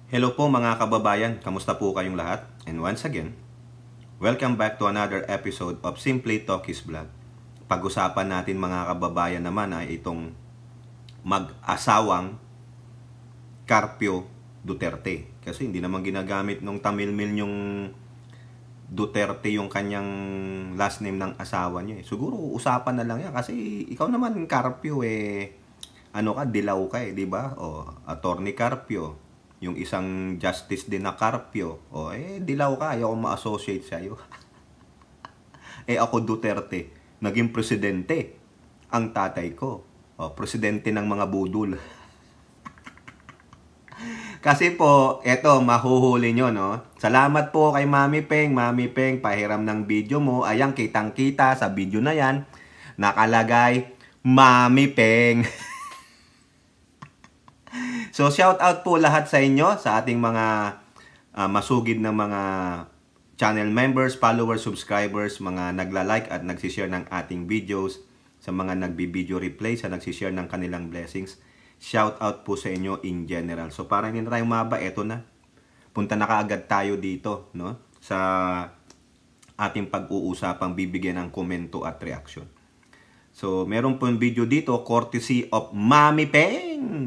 Hello po mga kababayan, kamusta po kayong lahat? And once again, welcome back to another episode of Simply Talkies Vlog. Pag-usapan natin mga kababayan naman ay itong mag-asawang Carpio Duterte. Kasi hindi naman ginagamit nung tamilmil yung Duterte yung kanyang last name ng asawa niya. Siguro usapan na lang yan kasi ikaw naman Carpio ano ka, dilaw ka di ba? O, Attorney Carpio. Yung isang justice din na Carpio, dilaw ka, ayaw ma-associate sa'yo. Ako Duterte, naging presidente. Ang tatay ko, presidente ng mga budol. Kasi po, eto, mahuhuli nyo, no? Salamat po kay Mami Peng. Mami Peng, pahiram ng video mo. Ayan, kitang-kita sa video na yan. Nakalagay, Mami Peng. So, shout out po lahat sa inyo, sa ating mga masugid na mga channel members, followers, subscribers, mga nagla-like at nagsishare ng ating videos, sa mga nagbi-video replay, sa nagsishare ng kanilang blessings. Shout out po sa inyo in general. So, para hindi na tayo maba, eto na. Punta na kaagad tayo dito, no? Sa ating pag-uusapang bibigyan ng komento at reaction. So, meron po yung video dito, courtesy of Mami Peng.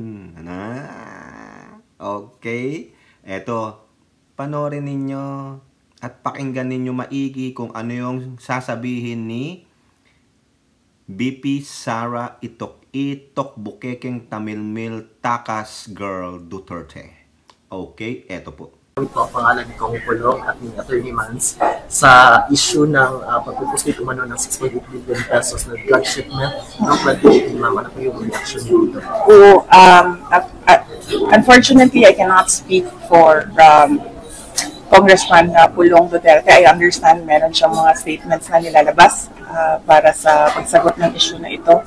Okay. Eto, panoorin ninyo at pakinggan ninyo maigi kung ano yung sasabihin ni BP Sara Itok Bukekeng Tamilmil Takas Girl Duterte. Okay, eto po. Ito ang pangalan ni Kong Pulong at ni Attorney Mans sa issue ng pagpupuslit umano ng 6.8 billion pesos na drug shipment ng flood ni Ma'am. Ano po yung reaction niyo dito? Unfortunately, I cannot speak for Congressman Pulong Duterte. I understand meron siyang mga statements na nilalabas para sa pagsagot ng issue na ito.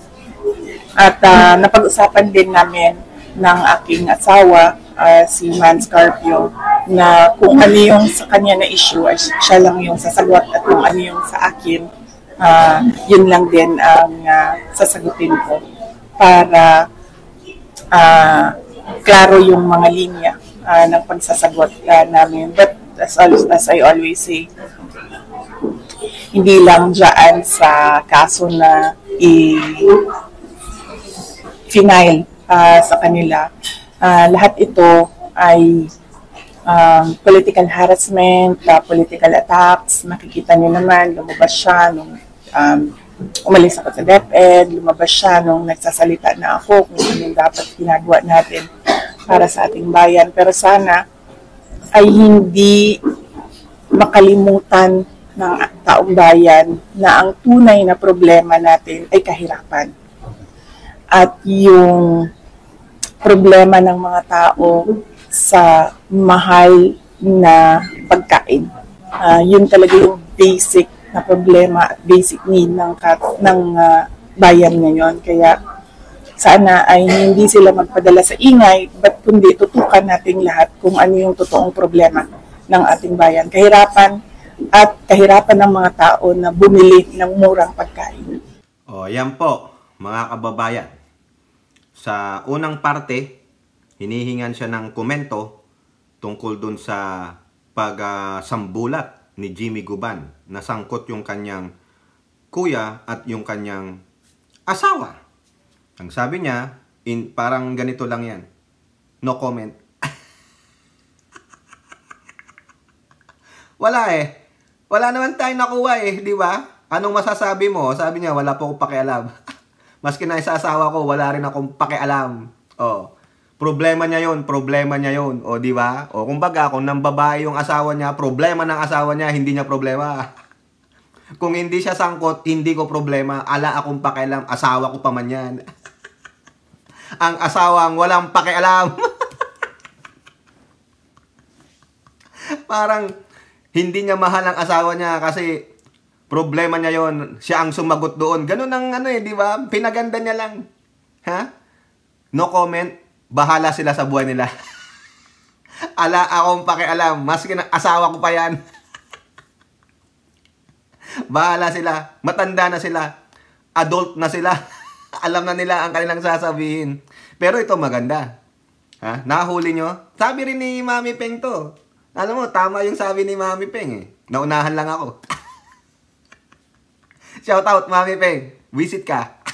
At napag-usapan din namin ng aking asawa, si Mans Carpio, na kung ano yung sa kanya na issue ay siya lang yung sasagot at kung ano yung sa akin, yun lang din ang sasagutin ko para klaro yung mga linya ng pagsasagot namin. But as I always say, hindi lang dyan sa kaso na i-final sa kanila. Lahat ito ay political harassment, political attacks. Makikita niyo naman, lumabas siya nung umalis ako sa DepEd, lumabas siya nung nagsasalita na ako kung anong dapat ginagawa natin para sa ating bayan. Pero sana ay hindi makalimutan ng taong bayan na ang tunay na problema natin ay kahirapan. At yung problema ng mga tao sa mahal na pagkain. Yun talaga yung basic na problema at basic need ng bayan ngayon. Kaya sana ay hindi sila magpadala sa ingay, but kundi tutukan natin lahat kung ano yung totoong problema ng ating bayan. Kahirapan at kahirapan ng mga tao na bumili ng murang pagkain. Yan po, mga kababayan. Sa unang parte, hinihingan siya ng komento tungkol dun sa pagsambulat ni Jimmy Guban na sangkot yung kanyang kuya at yung kanyang asawa. Ang sabi niya, parang ganito lang yan. No comment. Wala Wala naman tayong nakuha di ba? Anong masasabi mo? Sabi niya, wala po akong pakialam. Maski na sa asawa ko, wala rin akong pakialam. Problema niya yun, di ba? Kumbaga, kung nang babae yung asawa niya, problema ng asawa niya, hindi niya problema. Kung hindi siya sangkot, hindi ko problema. Ala akong pakialam, asawa ko pa man yan. Ang asawang walang pakialam. Parang, hindi niya mahal ang asawa niya kasi problema niya yon, siya ang sumagot doon. Ganun ang di ba? Pinaganda niya lang. No comment, bahala sila sa buhay nila. Ala akong pakialam, maski na asawa ko pa yan. Bahala sila, matanda na sila, adult na sila. Alam na nila ang kanilang sasabihin. Pero ito maganda. Ha? Nahuli nyo? Sabi rin ni Mami Peng to. Alam mo, tama yung sabi ni Mami Peng eh. Naunahan lang ako. Shout out, Mami Peng. Visit ka.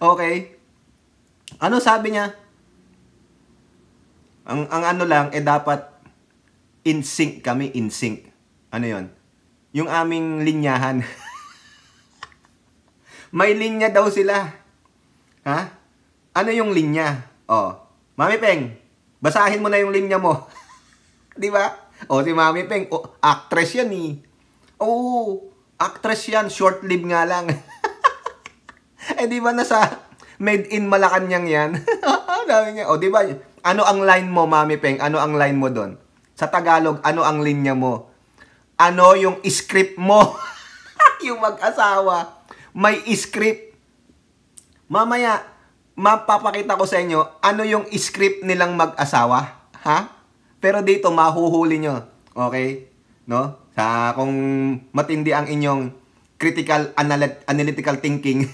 Okay. Ano sabi niya? Ang ano lang, dapat in sync kami, in sync. Ano yon? Yung aming linyahan. May linya daw sila. Ha? Ano yung linya? Oh, Mami Peng, basahin mo na yung linya mo. Di ba? O, si Mami Peng, actress yan eh. Oo, actress yan, short-lived nga lang. Di ba nasa Made in Malacanang yan? Dami niya. O, di ba? Ano ang line mo, Mami Peng? Ano ang line mo doon? Sa Tagalog, ano ang linya mo? Ano yung script mo? Yung mag-asawa. May script. Mamaya, mapapakita ko sa inyo, ano yung script nilang mag-asawa. Ha? Pero dito, mahuhuli nyo. Okay? No? Kung matindi ang inyong critical analytical thinking,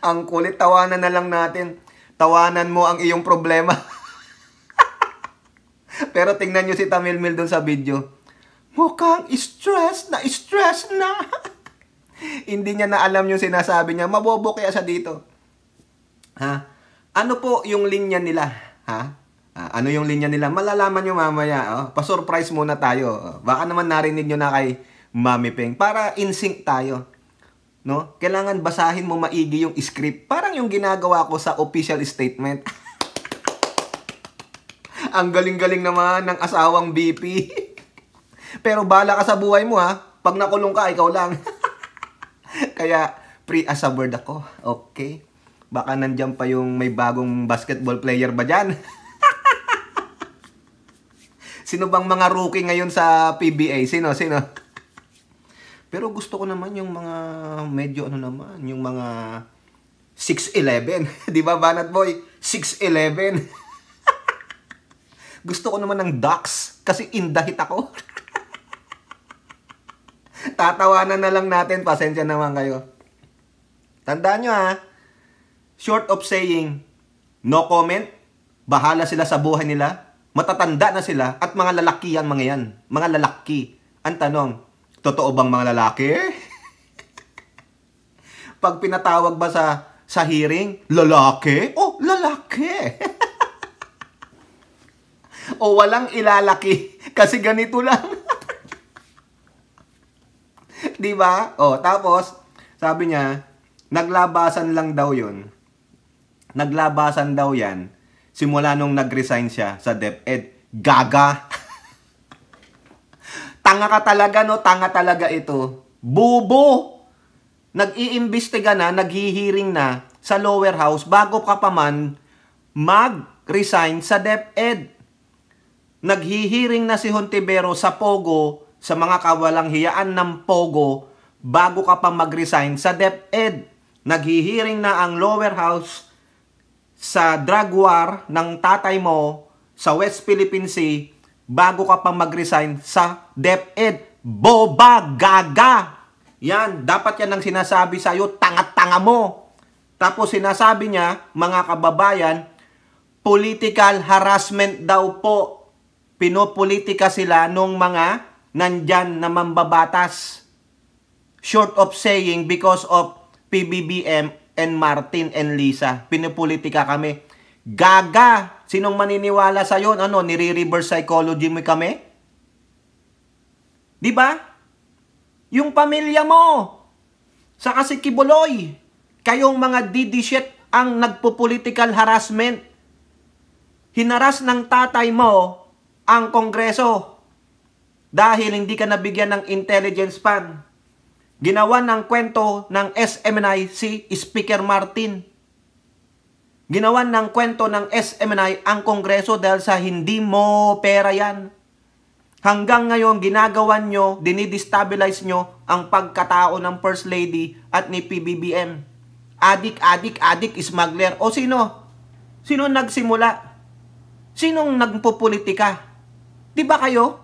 ang kulit, tawanan na lang natin. Tawanan mo ang iyong problema. Pero tingnan nyo si Tamilmil dun sa video. Mukhang stress na. Hindi niya na alam yung sinasabi niya. Mabobo kaya siya dito. Ha? Ano po yung linya nila? Ha? Ano yung linya nila? Malalaman nyo mamaya. Oh. Pa-surprise muna tayo. Baka naman narinig nyo na kay Mami Peng. Para in sync tayo. No? Kailangan basahin mo maigi yung script. Parang yung ginagawa ko sa official statement. Ang galing-galing naman ng asawang BP. Pero bala ka sa buhay mo ha. Pag nakulong ka, ikaw lang. Kaya, free as a bird ako. Okay. Baka nandyan pa yung may bagong basketball player ba dyan? Sino bang mga rookie ngayon sa PBA? Sino? Pero gusto ko naman yung mga medyo yung mga 6'11". Di ba, Banat Boy? 6'11". Gusto ko naman ng Ducks kasi indahit ako. Tatawanan na lang natin. Pasensya naman kayo. Tandaan nyo ha. Short of saying, no comment. Bahala sila sa buhay nila. Matatanda na sila. At mga lalaki yan, mga yan. Mga lalaki. Ang tanong, totoo bang mga lalaki? Pag pinatawag ba sa hearing, lalaki? Oh, lalaki. O walang ilalaki. Kasi ganito lang. Diba? O, tapos, sabi niya, naglabasan lang daw yun. Naglabasan daw yan. Simula nung nag-resign siya sa DepEd. Gaga. Tanga ka talaga, no? Tanga talaga ito. Bubo! Nag-iimbestiga na, naghihiring na sa lower house bago ka pa man mag-resign sa DepEd. Naghihiring na si Hontivero sa Pogo, sa mga kawalang hiyaan ng Pogo, bago ka pa mag-resign sa DepEd. Naghihiring na ang lower house sa drug war ng tatay mo sa West Philippine Sea, bago ka pa mag-resign sa DepEd. Boba, gaga! Yan, dapat yan ang sinasabi sa'yo, tanga-tanga mo. Tapos sinasabi niya, mga kababayan, political harassment daw po. Pinopolitika sila nung mga nandyan na mambabatas. Short of saying, because of PBBM and Martin and Lisa. Pinopolitika kami. Gaga! Sinong maniniwala sa'yo? Ano, nire-reverse psychology mo kami? Diba? Yung pamilya mo, saka si Kibuloy, kayong mga didishit ang nagpo-political harassment. Hinaras ng tatay mo ang Kongreso dahil hindi ka nabigyan ng intelligence fund. Ginawa ng kwento ng SMNI si Speaker Martin. Ginawa ng kwento ng SMNI ang Kongreso dahil sa hindi mo pera yan. Hanggang ngayon, ginagawan nyo, dinidestabilize nyo ang pagkatao ng First Lady at ni PBBM. Adik, smuggler. O sino? Sino nagsimula? Sinong nagpupolitika? Diba kayo?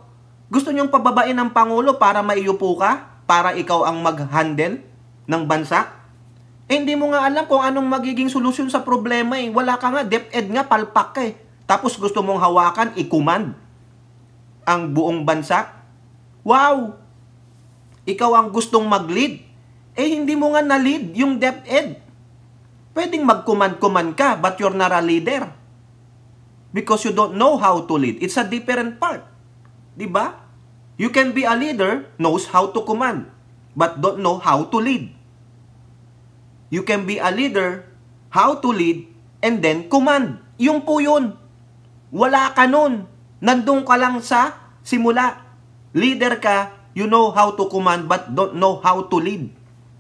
Gusto nyong pababain ng Pangulo para maiupo ka? Para ikaw ang mag-handle ng bansa? Hindi mo nga alam kung anong magiging solusyon sa problema eh. Wala ka nga, DepEd nga, palpak ka eh. Tapos gusto mong hawakan, i-command ang buong bansa. Wow! Ikaw ang gustong mag-lead. Hindi mo nga na-lead yung DepEd. Pwedeng mag-command ka, but you're not a leader. Because you don't know how to lead. It's a different part. Diba? You can be a leader, knows how to command, but don't know how to lead. You can be a leader, how to lead, and then command. Yung po yun. Wala ka nun. Nandun ka lang sa simula. Leader ka, you know how to command, but don't know how to lead.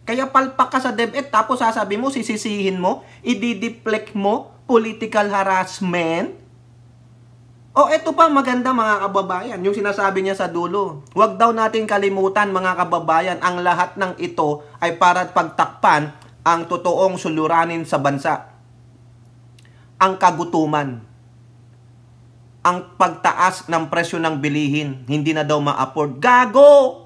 Kaya palpak ka sa DepEd, tapos sasabi mo, sisisihin mo, i-deflect mo, political harassment. Eto pa maganda mga kababayan, yung sinasabi niya sa dulo. Huwag daw natin kalimutan mga kababayan, ang lahat ng ito ay para pagtakpan ang totoong suliranin sa bansa. Ang kagutuman. Ang pagtaas ng presyo ng bilihin. Hindi na daw ma-afford. Gago!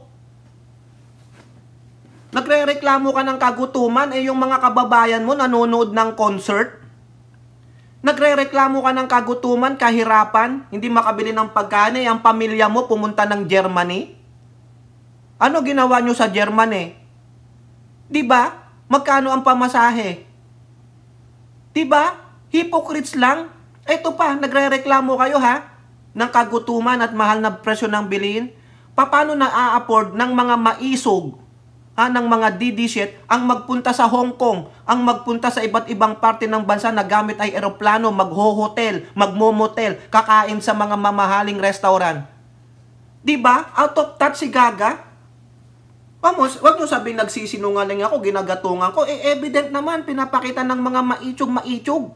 Nagre-reklamo ka ng kagutuman, yung mga kababayan mo nanonood ng concert. Nagre-reklamo ka ng kagutuman, kahirapan, hindi makabili ng pagkain, ang pamilya mo pumunta ng Germany. Ano ginawa nyo sa Germany? Diba? Magkano ang pamasahe? Diba? Hypocrites lang. Ito pa, nagre-reklamo kayo ng kagutuman at mahal na presyo ng bilihin. Paano na-a-afford ng mga maisog, ng mga DD-shit, ang magpunta sa Hong Kong, ang magpunta sa iba't ibang parte ng bansa na gamit ay eroplano, magho-hotel, magmo-motel, kakain sa mga mamahaling restaurant. Diba? Out of touch si Gaga. Vamos, wag nyo sabihin nagsisinungaling ako, ginagatungan ko. Evident naman, pinapakita ng mga maichog-maichog.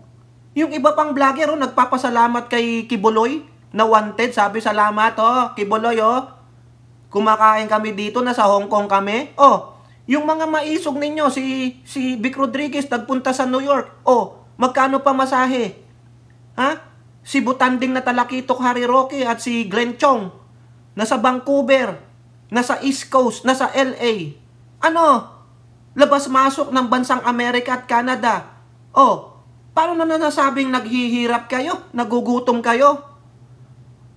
Yung iba pang vlogger, nagpapasalamat kay Kibuloy na wanted. Sabi, salamat, Kibuloy, kumakain kami dito, nasa Hong Kong kami. Yung mga maisog ninyo, si Vic Rodriguez, nagpunta sa New York. Magkano pa masahe? Si Butanding na Talakitok Harry Roque at si Glenn Chong, nasa Vancouver, nasa East Coast, nasa LA. Labas-masok ng bansang Amerika at Canada. Paano na nasabing naghihirap kayo? Nagugutom kayo?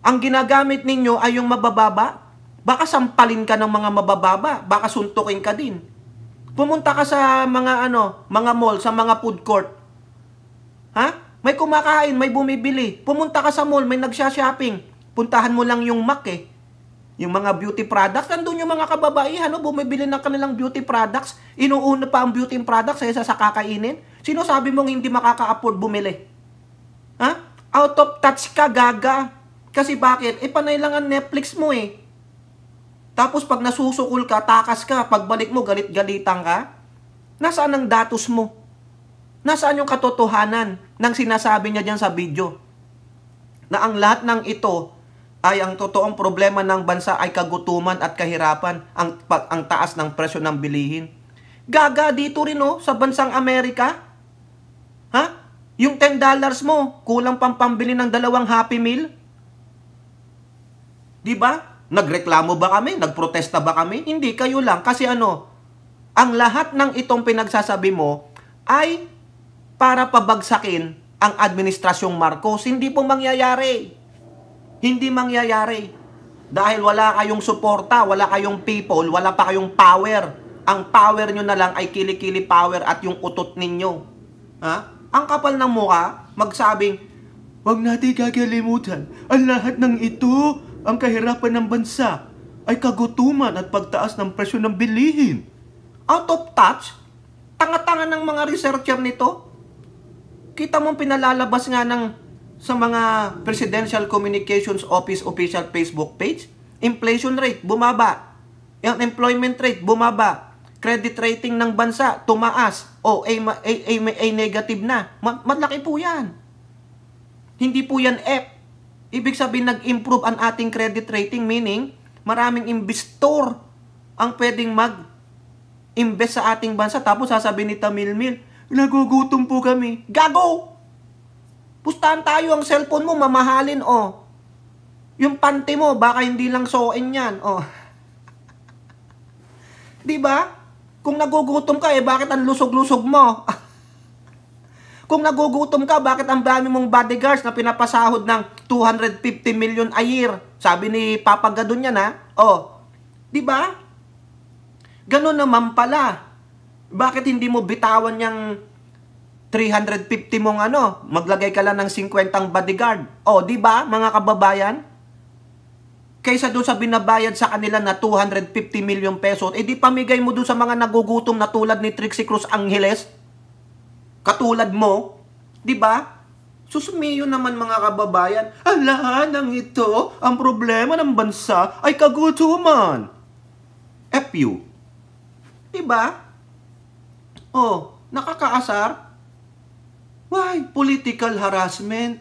Ang ginagamit ninyo ay yung mabababa? Baka sampalin ka ng mga mabababa. Baka suntukin ka din. Pumunta ka sa mga mall, sa mga food court. May kumakain, may bumibili. Pumunta ka sa mall, may nagsha-shopping. Puntahan mo lang yung MAC Yung mga beauty products, nandun yung mga kababaihan, bumibili ng kanilang beauty products. Inuuna pa ang beauty products kaysa sa kakainin. Sino sabi mong hindi makaka-afford bumili? Out of touch ka, Gaga. Kasi bakit? Panay lang ang Netflix mo Tapos pag nasusukol ka, takas ka, pagbalik mo, galit-galitan ka. Nasaan ang datos mo? Nasaan yung katotohanan ng sinasabi niya dyan sa video? Na ang lahat ng ito ay ang totoong problema ng bansa ay kagutuman at kahirapan, ang taas ng presyo ng bilihin. Gaga dito rin sa bansang Amerika. Yung $10 mo, kulang pang pambili ng 2 Happy Meal. Diba? Nagreklamo ba kami? Nagprotesta ba kami? Hindi, kayo lang. Kasi ang lahat ng itong pinagsasabi mo ay para pabagsakin ang administrasyong Marcos. Hindi po mangyayari. Hindi mangyayari. Dahil wala kayong suporta, wala kayong people, wala pa kayong power. Ang power nyo na lang ay kilikili power at yung utot ninyo. Ang kapal ng mukha, magsabing, wag natin kakalimutan, ang lahat ng ito, ang kahirapan ng bansa, ay kagutuman at pagtaas ng presyo ng bilihin. Out of touch? Tanga-tanga ng mga researcher nito. Kita mong pinalalabas nga sa mga Presidential Communications Office official Facebook page, inflation rate, bumaba. Unemployment rate, bumaba. Credit rating ng bansa, tumaas. A negative na. Malaki po yan. Hindi po yan F. Ibig sabihin, nag-improve ang ating credit rating, meaning, maraming investor ang pwedeng mag-invest sa ating bansa. Tapos sasabihin ni Tamilmil, nagugutom po kami. Gago! Pustahan tayo, ang cellphone mo, mamahalin, Yung panty mo, baka hindi lang suoin yan, Diba? Kung nagugutom ka, bakit ang lusog-lusog mo? Kung nagugutom ka, bakit ang dami mong bodyguards na pinapasahod ng 250 million a year? Sabi ni Papa Gadon yan, ha? Di ba? Ganun naman pala. Bakit hindi mo bitawan yung 350 mong maglagay ka lang ng 50 bodyguard? Di ba, mga kababayan? Kaysa doon sa binabayad sa kanila na 250 million pesos, di pamigay mo doon sa mga nagugutom na tulad ni Trixie Cruz Angeles? Katulad mo, di ba? Susumiyo naman mga kababayan, lahat ng ito, ang problema ng bansa ay kagutuman. FU. Di ba? Nakakaasar. Why? Political harassment.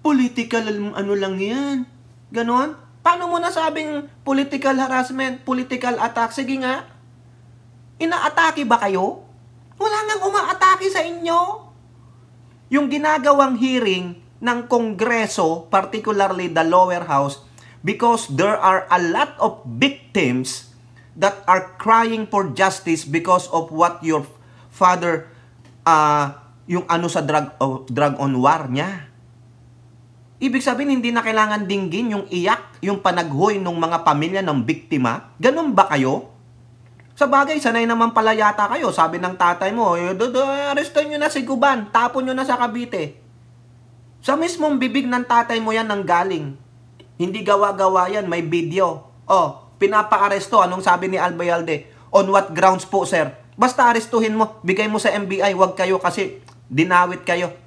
Political lang yan. Ganon? Paano mo nasabing political harassment, political attack? Sige nga. Inaatake ba kayo? Wala nang umaatake sa inyo. Yung ginagawang hearing ng Kongreso, particularly the lower house, because there are a lot of victims that are crying for justice because of what your father, yung sa drug on war niya. Ibig sabihin, hindi na kailangan dinggin yung iyak, yung panaghoy ng mga pamilya ng biktima. Ganun ba kayo? Sa bagay, sanay naman pala yata kayo. Sabi ng tatay mo, arrestan nyo na si Guban, tapon nyo na sa Cavite. Sa mismong bibig ng tatay mo yan nang galing. Hindi gawa-gawa yan, may video. Pinapa-aresto. Anong sabi ni Albayalde? On what grounds po, sir? Basta arestuhin mo, bigay mo sa NBI, wag kayo kasi dinawit kayo.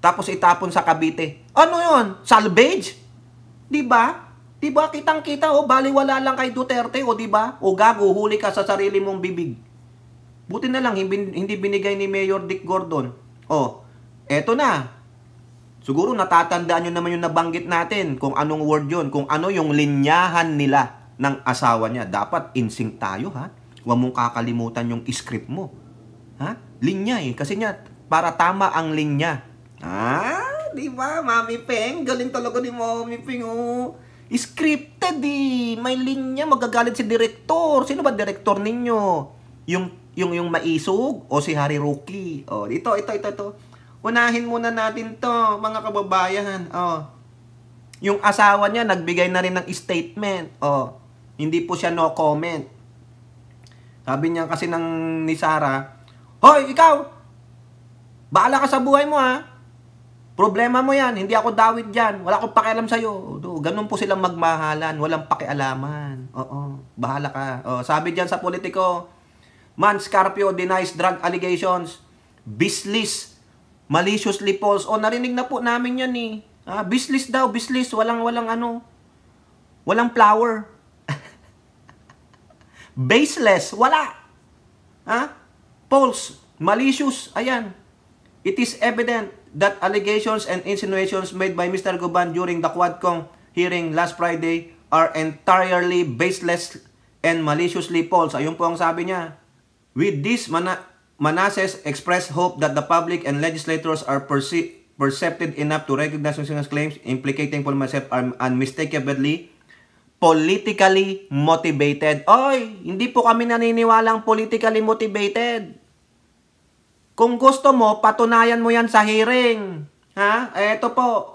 Tapos itapon sa Cavite. Ano yun? Salvage? Diba? Diba? Kitang-kita, baliwala lang kay Duterte, diba? Gago, huli ka sa sarili mong bibig. Buti na lang, hindi binigay ni Mayor Dick Gordon. Eto na. Siguro natatandaan nyo naman yung nabanggit natin, kung anong word yun, kung ano yung linyahan nila ng asawa niya. Dapat in sync tayo, ha? Huwag mong kakalimutan yung script mo. Ha? Linya kasi nga, para tama ang linya. Di ba, Mami Peng? Galing talaga ni Mami Peng, Scripted, May linya, magagalit si direktor. Sino ba direktor ninyo? Yung maisog o si Harry Rookie? Ito. Unahin muna natin to, mga kababayan. Yung asawa niya, nagbigay na rin ng statement. Hindi po siya no comment. Sabi niya kasi ni Sarah, Hoy, ikaw! Baala ka sa buhay mo, ha? Problema mo yan, hindi ako dawit dyan. Wala akong pakialam sa'yo. Ganun po silang magmahalan, walang pakialaman. Bahala ka. Sabi dyan sa politiko, Man Scarpio denies drug allegations. Bislis, maliciously false. Narinig na po namin yan Bislis daw, bislis. Walang flower. Baseless, wala. False, malicious, ayan. It is evident that allegations and insinuations made by Mr. Guban during the Quadcom hearing last Friday are entirely baseless and maliciously false. Ayun po ang sabi niya. With this, Manasseh expressed hope that the public and legislators are perceptive enough to recognize his claims implicating myself are unmistakably politically motivated. Hindi po kami naniniwalang politically motivated. Kung gusto mo, patunayan mo yan sa hearing. Eto po,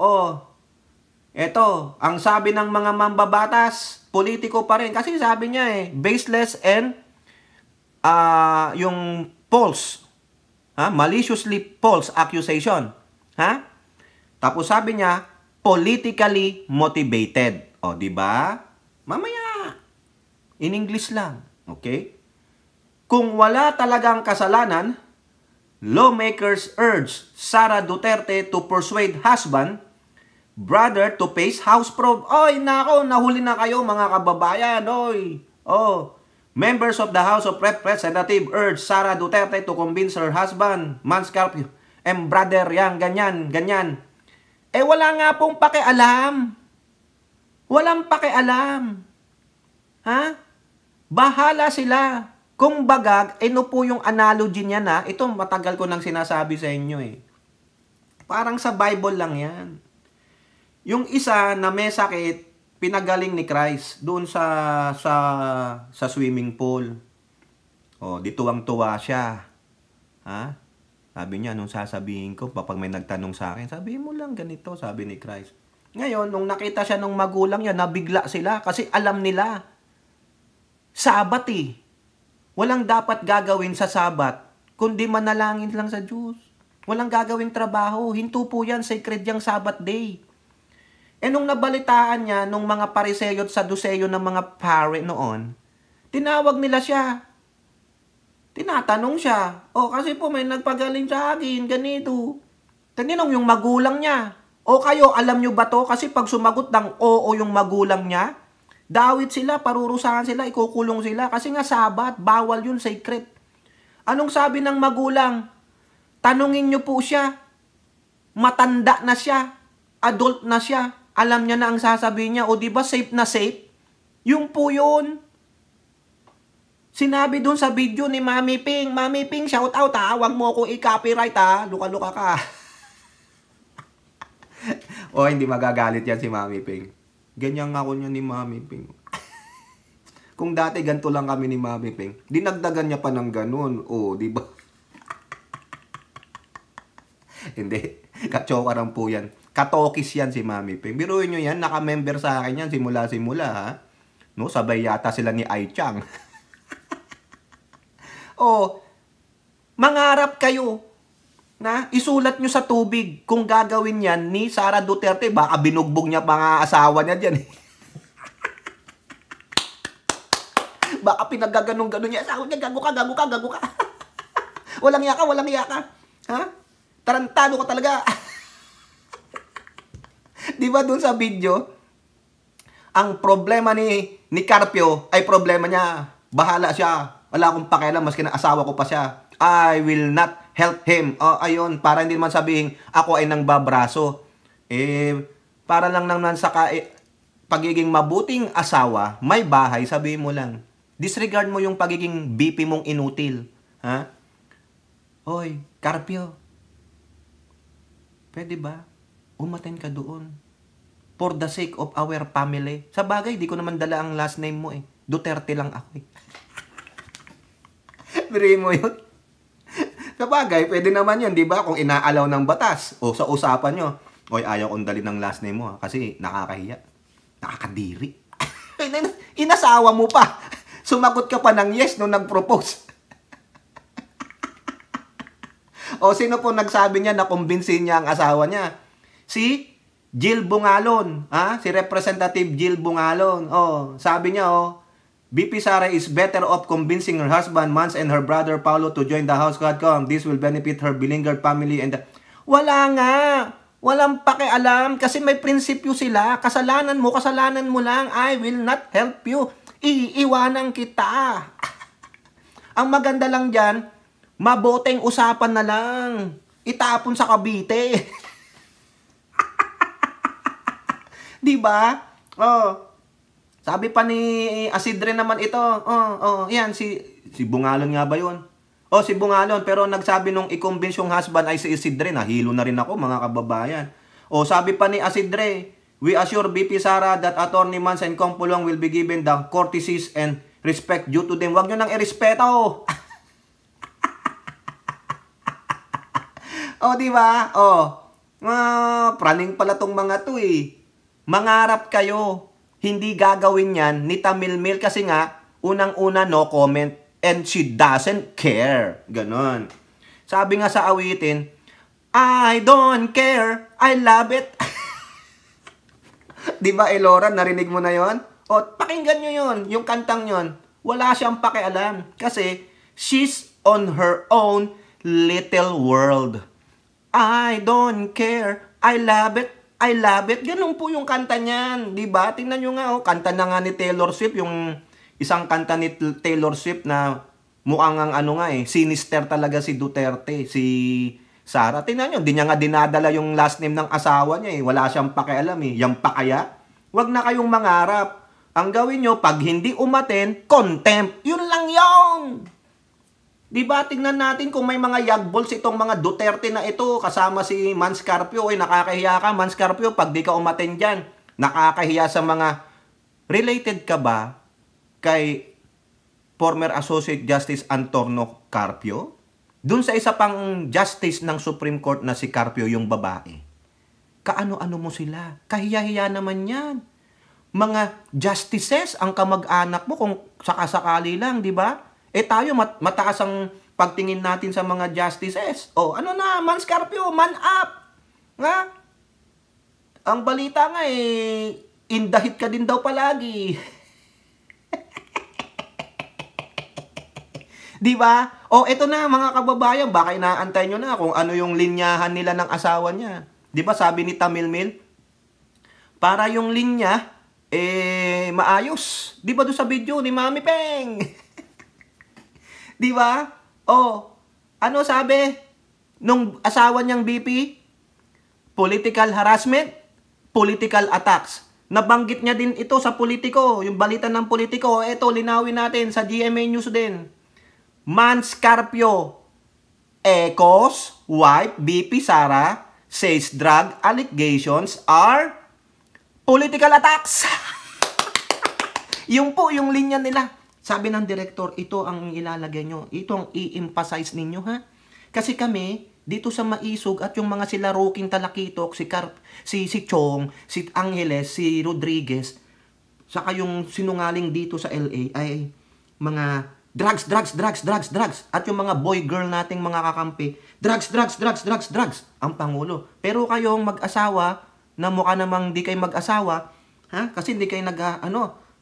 Eto, ang sabi ng mga mambabatas, politiko pa rin. Kasi sabi niya baseless and yung false. Maliciously false accusation. Tapos sabi niya, politically motivated. Di ba? Mamaya. In English lang. Okay? Kung wala talagang kasalanan, lawmakers urge Sara Duterte to persuade husband, brother to face house probe. Nahuli na kayo mga kababayan. Members of the House of Representatives urge Sara Duterte to convince her husband, Man Scarpio, and brother, ganyan. Wala nga pong pakialam. Walang pakialam. Bahala sila. Kung bagag, po yung analogy niya na, ito matagal ko nang sinasabi sa inyo Parang sa Bible lang yan. Yung isa na may sakit, pinagaling ni Christ doon sa swimming pool. O, di tuwang-tuwa siya. Ha? Sabi niya, anong sasabihin ko? Kapag may nagtanong sa akin, sabihin mo lang ganito, sabi ni Christ. Ngayon, nung nakita siya ng magulang niya, nabigla sila kasi alam nila. Sabat eh. Walang dapat gagawin sa Sabat, kundi manalangin lang sa Diyos. Walang gagawing trabaho. Hinto po yan, sacred yung Sabat day. E nung nabalitaan niya, nung mga Pariseyo at Saduseyo ng mga pare noon, tinawag nila siya. Tinatanong siya, kasi po may nagpagaling sa akin, ganito. Tinanong yung magulang niya, kayo, alam nyo ba to? Kasi pag sumagot ng oo yung magulang niya, dawit sila, parurusahan sila, ikukulong sila. Kasi nga Sabat, bawal yun, sacred. Anong sabi ng magulang? Tanungin nyo po siya. Matanda na siya. Adult na siya. Alam niya na ang sasabihin niya. O diba safe na safe? Yung po yun. Sinabi dun sa video ni Mami Ping. Mami Ping, shout out ha. Huwag mo ako i-copyright ha. Luka-luka ka. Hindi magagalit yan si Mami Ping. Ganyan ako niya ni Mami Ping. Kung dati ganito lang kami ni Mami Ping, dinagdagan niya pa ng ganun. Di ba? Hindi. Kachokarang po yan. Katokis yan si Mami Ping. Biruin nyo yan, naka-member sa akin yan simula-simula ha. No, sabay yata sila ni Ai Chang. Mangarap kayo na isulat nyo sa tubig kung gagawin yan ni Sara Duterte. Baka binugbog niya mga asawa niya dyan. Baka pinagaganong-ganon niya. Asawa niya, gago ka. Walang yaka. Ha? Tarantado ka talaga. Di ba dun sa video, ang problema ni Carpio ay problema niya. Bahala siya. Wala akong pakialam, maski na asawa ko pa siya. I will not help him. Ayun, para hindi man sabihin, ako ay nang babraso. Para lang naman sa pagiging mabuting asawa, may bahay, sabihin mo lang. Disregard mo yung pagiging BP mong inutil. Ha? Hoy, Carpio. Pwede ba? Umaten ka doon. For the sake of our family. Sa bagay, di ko naman dala ang last name mo eh. Duterte lang ako eh. Biri mo yun. Sa bagay, pwede naman yun, di ba? Kung inaalaw ng batas o sa usapan nyo, ayaw kong dalhin ng last name mo ha, kasi nakakahiya. Nakakadiri. Inasawa mo pa. Sumagot ka pa ng yes nung nag-propose. Sino po nagsabi niya na kumbinsin niya ang asawa niya? Si Jill Bungalon. Si Representative Jill Bungalon. Sabi niya, BP Sara is better off convincing her husband, Mans, and her brother Paulo to join the House Quadcom. This will benefit her beleaguered family and Wala nga. Walang pakialam kasi may prinsipyo sila. Kasalanan mo lang. I will not help you. Iiwanan kita. Ang maganda lang dyan, maboteng usapan na lang. Itapon sa Cavite. Diba? Sabi pa ni Asidre naman ito. Yan, si Bungalon nga ba yun? Si Bungalon. Pero nagsabi nung i-convince yung husband ay si Asidre. Nahilo na rin ako, mga kababayan. Sabi pa ni Asidre, we assure BP Sara that Attorney Mans and Compulong will be given the courtesies and respect due to them. Huwag nyo nang irespeto. Diba? Praning pala tong mga to eh. Mangarap kayo. Hindi gagawin yan ni Tamilmil kasi nga, unang-una no comment and she doesn't care. Ganon. Sabi nga sa awitin, I don't care, I love it. Diba Elora, narinig mo na yon? Pakinggan nyo yon, yung kantang yon. Wala siyang pakialam kasi she's on her own little world. I don't care, I love it. I love it. Ganun po yung kanta niyan. Diba? Tingnan nyo nga, kanta na nga ni Taylor Swift, yung isang kanta ni Taylor Swift na mukhang ang sinister talaga si Duterte, si Sara. Tingnan nyo, di niya nga dinadala yung last name ng asawa niya eh. Wala siyang pakialam eh. Yang pa kaya? Huwag na kayong mangarap. Ang gawin nyo, pag hindi umaten, contempt. Yun lang yun. Diba, tingnan natin kung may mga yagbols itong mga Duterte na ito, kasama si Mans Carpio. Nakakahiya ka, Mans Carpio, pag di ka umaten dyan. Nakakahiya sa mga, related ka ba kay former Associate Justice Antonio Carpio, dun sa isa pang justice ng Supreme Court na si Carpio, yung babae. Kaano-ano mo sila? Kahiya-hiya naman yan. Mga justices ang kamag-anak mo kung sakasakali lang, di ba? Tayo mataas ang pagtingin natin sa mga justices. Ano na, Mans Carpio, man up! Nga? Ang balita nga indahit ka din daw palagi. Di ba? Eto na mga kababayan, baka inaantay nyo na kung ano yung linyahan nila ng asawa niya. Di ba sabi ni Tamil Mil? Para yung linya, maayos. Di ba doon sa video ni Mami Peng? Di ba? Ano sabi nung asawa niyang BP? Political harassment, political attacks. Nabanggit niya din ito sa Politico, yung balita ng Politico. Ito, linawin natin sa GMA News din. Mans Carpio echoes wife BP Sara says drug allegations are political attacks. Yung linya nila. Sabi ng director, ito ang ilalagay nyo. Ito ang i-emphasize ninyo, ha? Kasi kami, dito sa Maisog at yung mga sila Roking Talakitok, si Chong, si Angeles, si Rodriguez, saka yung sinungaling dito sa LA ay mga drugs. At yung mga boy-girl nating mga kakampi, drugs. Ang Pangulo. Pero kayong mag-asawa, na mukha namang di kayo mag-asawa, ha? Kasi hindi kayo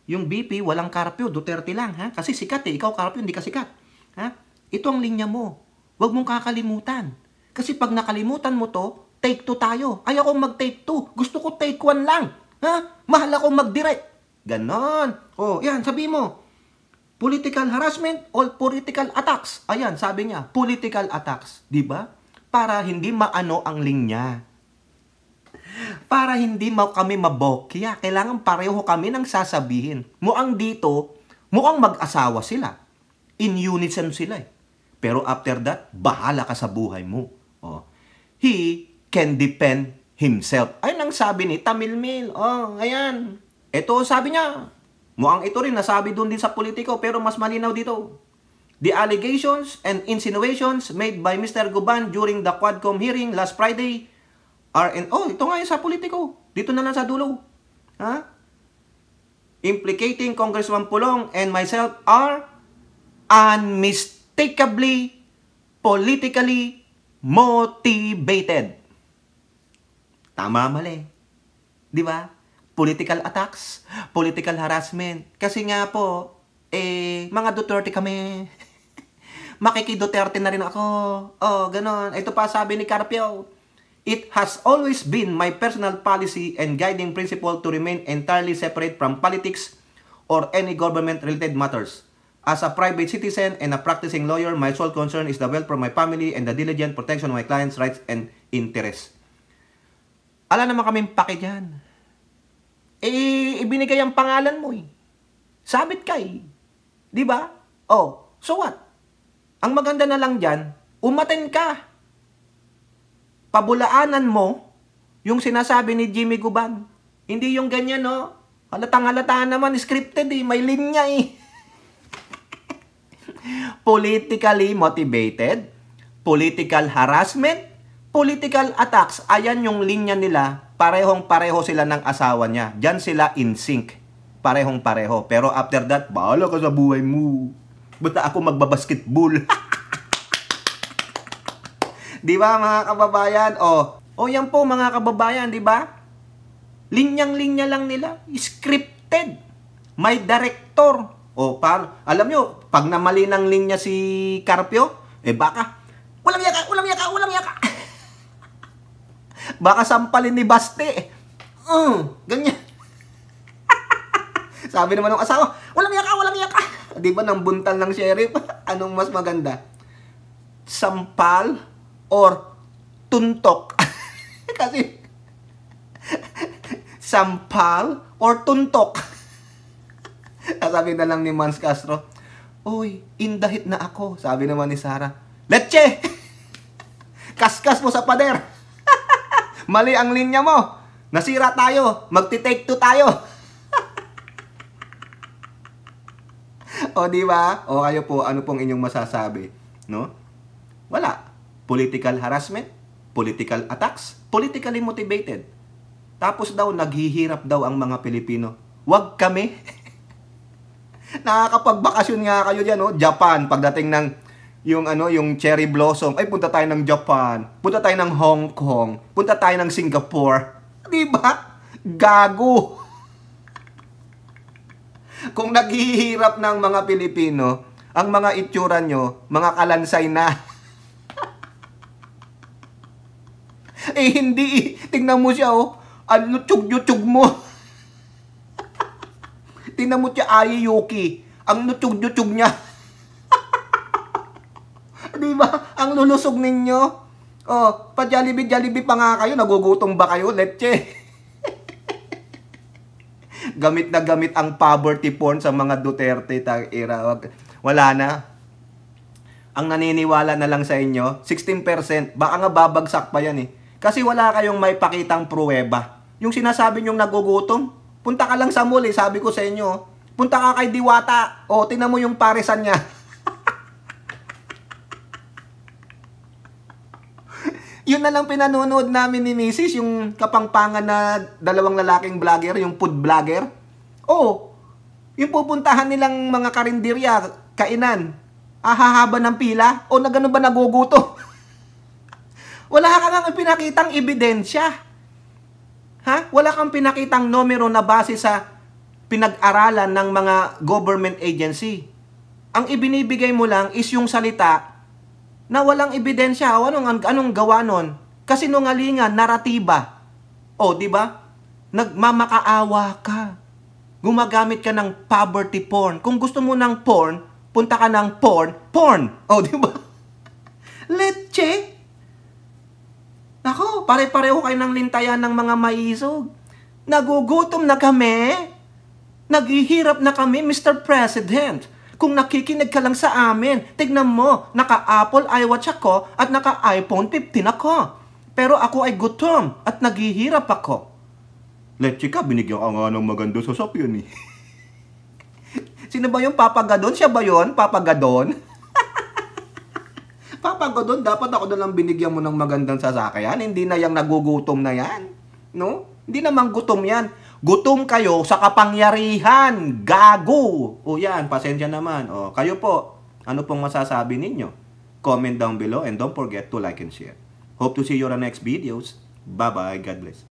yung BP, walang Carpio, Duterte lang, ha? Kasi sikat ikaw Carpio, hindi ka sikat. Ha? Ito ang linya mo. Huwag mong kakalimutan. Kasi pag nakalimutan mo to, take 2 tayo. Ayaw kong mag-take 2. Gusto ko take 1 lang. Ha? Mahal akong mag-direct. Ganon. Yan, sabi mo. Political harassment or political attacks. Ayan, sabi niya, political attacks. Diba? Para hindi maano ang linya. Para hindi kami mabokya. Kailangan pareho kami ng sasabihin. Mukhang dito, mukhang mag-asawa sila. In unison sila Pero after that, bahala ka sa buhay mo. He can defend himself. Ayun ang sabi ni Tamil Mil. Ayan. Ito sabi niya. Mukhang ito rin nasabi doon din sa Politico pero mas malinaw dito. The allegations and insinuations made by Mr. Guban during the Quadcom hearing last Friday ito nga yung sa Politico. Dito na lang sa dulo. Ha? Implicating Congressman Pulong and myself are unmistakably politically motivated. Tama, mali. Di ba? Political attacks, political harassment. Kasi nga po, mga Duterte kami. Makiki-Duterte na rin ako. Ganon. Ito pa sabi ni Carpio. It has always been my personal policy and guiding principle to remain entirely separate from politics or any government-related matters. As a private citizen and a practicing lawyer, my sole concern is the welfare of my family and the diligent protection of my clients' rights and interests. Ala naman kaming pake dyan. Ibinigay ang pangalan mo Sabit ka Di ba? So what? Ang maganda na lang dyan, umaten ka. Pabulaanan mo yung sinasabi ni Jimmy Guban. Hindi yung ganyan, Halatang-halata naman, scripted may linya Politically motivated, political harassment, political attacks. Ayan yung linya nila. Parehong-pareho sila ng asawa niya. Diyan sila in sync. Parehong-pareho. Pero after that, bahala ka sa buhay mo. Basta ako magbabasketball. Di ba mga kababayan? Yan po mga kababayan, di ba? Linyang-linya lang nila. Scripted. May director. Paano? Alam nyo, pag namali ng linya si Carpio, baka, walang yaka. Baka sampalin ni Baste. Ganyan. Sabi naman ng asawa, walang yaka. Di ba nang buntal ng sheriff? Anong mas maganda? Sampal or tuntok? Kasi sampal or tuntok. Sabi na lang ni Mans Castro, indahit na ako. Sabi naman ni Sara, Leche! Kaskas mo sa pader. Mali ang linya mo. Nasira tayo. Magti-take 2 tayo. O, di ba? O, kayo po, ano pong inyong masasabi? No? Wala. Political harassment, political attacks, politically motivated. Tapos daw, naghihirap daw ang mga Pilipino. Wag kami. Nakakapagbakasyon nga kayo dyan, no? Japan, pagdating ng yung cherry blossom, ay punta tayo ng Japan, punta tayo ng Hong Kong, punta tayo ng Singapore. Di ba? Gago. Kung naghihirap ng mga Pilipino, ang mga itsura nyo, mga kalansay na. Hindi. Tingnan mo siya, oh. Ang lutsug-yutsug mo. Tingnan mo siya, Ai Yuki. Ang lutsug-yutsug niya. Diba? Ang lulusog ninyo. Oh, pa-Jollibee pa nga kayo. Nagugutom ba kayo? Leche. Gamit na gamit ang poverty porn sa mga Duterte era. Wala na. Ang naniniwala na lang sa inyo, 16%. Baka nga babagsak pa yan eh. Kasi wala kayong may pakitang pruweba. Yung sinasabi nyong nagugutom, punta ka lang sa mall eh. Sabi ko sa inyo, punta ka kay Diwata. O, tinan mo yung parisan niya. Yun na lang pinanonood namin ni Mrs. Yung kapangpangan na dalawang lalaking vlogger, yung food vlogger. Oh, yung pupuntahan nilang mga karinderya, kainan, hahaba ng pila, o na gano'n ba naguguto? Wala ka nga pinakitang ebidensya. Ha? Wala kang pinakitang numero na base sa pinag-aralan ng mga government agency. Ang ibinibigay mo lang is yung salita na walang ebidensya. Anong gawa nun? Kasi nungalingan, naratiba. O, di ba? Nagmamakaawa ka. Gumagamit ka ng poverty porn. Kung gusto mo ng porn, punta ka ng porn. O, di ba? Leche. Nako, pare-pareho kayo ng lintayan ng mga maisog. Nagugutom na kami. Naghihirap na kami, Mr. President. Kung nakikinig ka lang sa amin, tignan mo, naka-Apple iWatch ako at naka-iPhone 15 ako. Pero ako ay gutom at naghihirap ako. Leche ka, binigyan ka nga ng maganda sa sapyon eh. Sino ba yung Papa Gadon? Siya ba yun? Papa Gadon? Papa Gadon, dapat ako na lang binigyan mo ng magandang sasakyan. Hindi na yung nagugutom na yan. No? Hindi naman gutom yan. Gutom kayo sa kapangyarihan. Gago. O yan, pasensya naman. O, kayo po, ano pong masasabi ninyo? Comment down below and don't forget to like and share. Hope to see you on the next videos. Bye-bye. God bless.